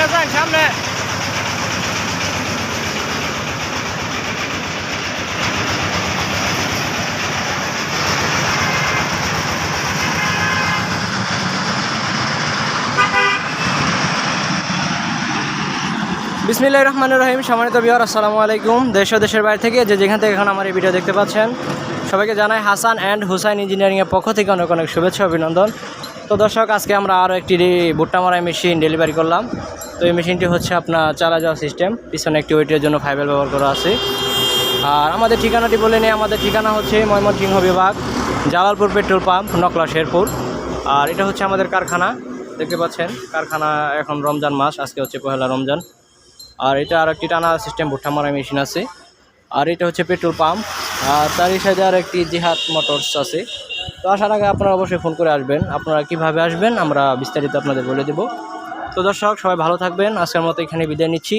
সামনে যান সামনে। বিসমিল্লাহির রহমানির রহিম। সম্মানিত ভিউয়ার, আসসালামু আলাইকুম। দেশ ও দেশের বাইরে থেকে যেখান থেকে এখন আমার এই ভিডিও দেখতে পাচ্ছেন, সবাইকে জানাই হাসান অ্যান্ড হুসাইন ইঞ্জিনিয়ারিংয়ের পক্ষ থেকে অনেক অনেক শুভেচ্ছা অভিনন্দন। তো দর্শক, আজকে আমরা আরও একটি ভুট্টা মারাই মেশিন ডেলিভারি করলাম। তো এই মেশিনটি হচ্ছে আপনার চালা যাওয়া সিস্টেম, পিছনে একটি ওয়েটের জন্য ফাইবার ব্যবহার করা আছে। আর আমাদের ঠিকানাটি বলে নিই, আমাদের ঠিকানা হচ্ছে ময়মনসিংহ বিভাগ, জালালপুর পেট্রোল পাম্প, নকলা শেরপুর। আর এটা হচ্ছে আমাদের কারখানা, দেখতে পাচ্ছেন কারখানা। এখন রমজান মাস, আজকে হচ্ছে পহেলা রমজান। আর এটা আর একটি টানা সিস্টেম ভুট্টা মারাই মেশিন আছে। আর এটা হচ্ছে পেট্রোল পাম্প। আর তারই সাথে আর একটি জিহাদ মোটরস আছে। তো আসার আগে আপনারা অবশ্যই ফোন করে আসবেন। আপনারা কিভাবে আসবেন আমরা বিস্তারিত আপনাদের বলে দেব। তো দর্শক, সবাই ভালো থাকবেন। আজকের মতো এখানে বিদায় নিচ্ছি।